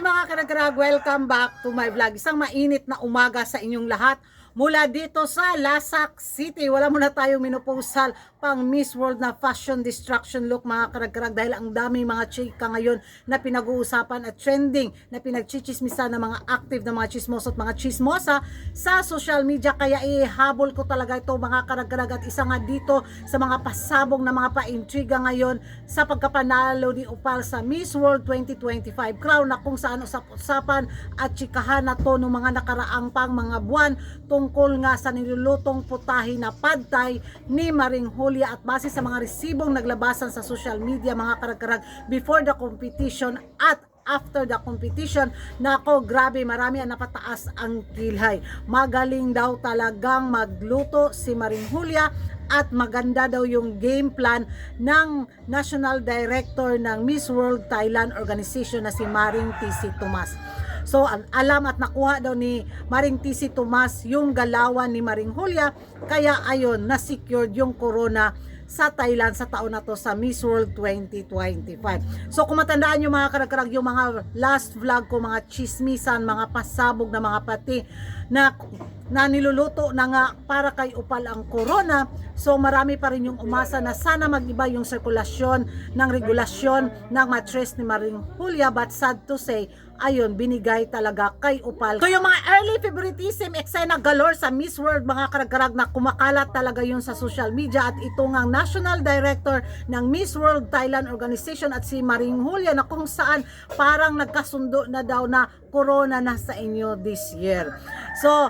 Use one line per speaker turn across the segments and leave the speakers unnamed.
Hi mga karagrag, welcome back to my vlog. Isang mainit na umaga sa inyong lahat. Mula dito sa Lasak City, wala muna tayong minupusal pang Miss World na fashion destruction look mga karagrag, dahil ang daming mga chika ngayon na pinag-uusapan at trending na pinagchichismisan ng mga active na mga chismoso at mga chismosa sa social media. Kaya ihabol ko talaga ito mga karagrag, at isa nga dito sa mga pasabog na mga paintriga ngayon sa pagkapanalo ni Opal sa Miss World 2025 crown, na kung saan usap-usapan at chikahan na to ng mga nakaraang pang mga buwan tungkol nga sa nilulutong putahe na pad thai ni Maring Julia. At base sa mga resibong naglabasan sa social media mga karagrag before the competition at after the competition, nako grabe, marami ang napataas ang kilhay. Magaling daw talagang magluto si Maring Julia at maganda daw yung game plan ng National Director ng Miss World Thailand Organization na si Maring TC Tomas. So alam at nakuha daw ni Maring TC Tomas yung galawan ni Maring Julia, kaya ayon na secured yung corona sa Thailand sa taon na to sa Miss World 2025. So kung matandaan nyo mga karagrag, yung mga last vlog ko, mga chismisan, mga pasabog na mga pati na niluluto na nga para kay Opal ang corona. So marami pa rin yung umasa na sana mag-iba yung sirkulasyon ng regulasyon ng mattress ni Maring Julia, but sad to say, ayun, binigay talaga kay Opal. So yung mga early favoritism, eksena galore sa Miss World mga karagrag, na kumakalat talaga yun sa social media. At ito nga National Director ng Miss World Thailand Organization at si Maring Julia, na kung saan parang nagkasundo na daw na corona na sa inyo this year. So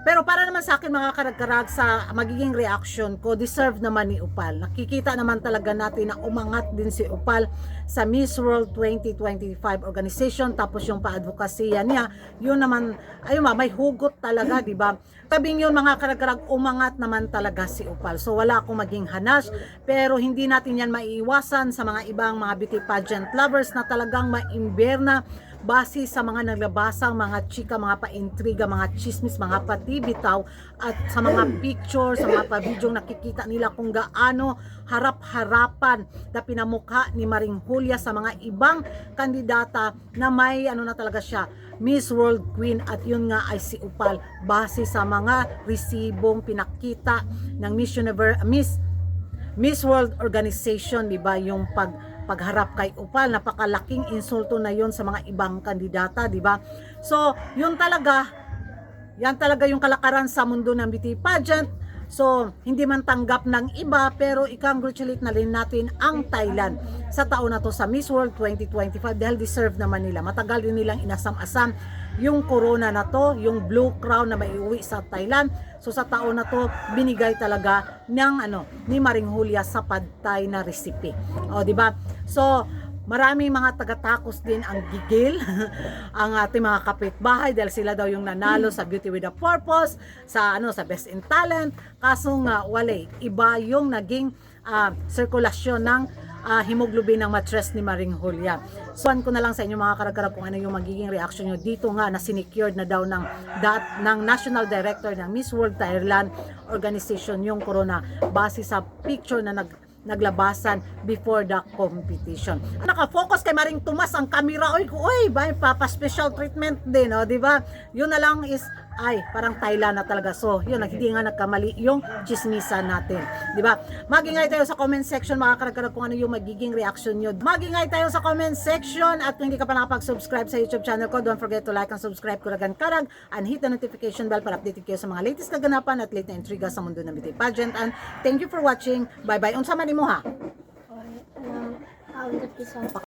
pero para naman sa akin mga karagrag, sa magiging reaction ko, deserve naman ni Opal. Nakikita naman talaga natin na umangat din si Opal sa Miss World 2025 organization. Tapos yung pa-advokasya niya, yun naman, ayun may hugot talaga, di ba? Tabing yun mga karagrag, umangat naman talaga si Opal. So wala akong maging hanas, pero hindi natin yan maiiwasan sa mga ibang mga beauty pageant lovers na talagang maimberna base sa mga naglabasang mga chika, mga paintriga, mga chismis, mga patibitaw, at sa mga picture, sa mga pa-video nakikita nila kung gaano harap-harapan na pinamukha ni Maring Julia sa mga ibang kandidata na may ano na talaga siya, Miss World Queen. At yun nga ay si Opal, base sa mga resibong pinakita ng Miss World Organization, di ba, yung pagharap kay Opal, napakalaking insulto na yon sa mga ibang kandidata, di ba? So, yan talaga yung kalakaran sa mundo ng beauty pageant. So, hindi man tanggap ng iba, pero i-congratulate na rin natin ang Thailand sa taon na to sa Miss World 2025 dahil deserve naman nila. Matagal din nilang inasam-asam yung corona na to, yung blue crown na maiuwi sa Thailand. So sa taon na to, binigay talaga ni Maring Julia sa pad thai na recipe. O, di ba? So maraming mga taga-takos din ang gigil ang ating mga kapitbahay dahil sila daw yung nanalo sa Beauty with a Purpose, sa Best in Talent. Kaso nga wala, iba yung naging sirkulasyon ng hemoglobin ng mattress ni Maring Julia. So ko na lang sa inyo mga karagrag kung ano yung magiging reaction nyo dito nga na sinecured na daw ng National Director ng Miss World Thailand Organization yung corona base sa picture na naglabasan before the competition. Naka-focus kay Maring Tomas ang kamera. Oy, papa-special treatment din, no, di ba? Yun na lang is parang Thailand na talaga. So, yun, hindi nga nagkamali yung chismisan natin, di ba? Magingay tayo sa comment section mga karagrag kung ano yung magiging reaction nyo. Magingay tayo sa comment section, at kung hindi ka pa nakapag-subscribe sa YouTube channel ko, don't forget to like and subscribe Kuragan Karag and hit the notification bell para updated kayo sa mga latest kaganapan at late na intriga sa mundo ng beauty pageant. And thank you for watching. Bye-bye. Unsa man imo ha?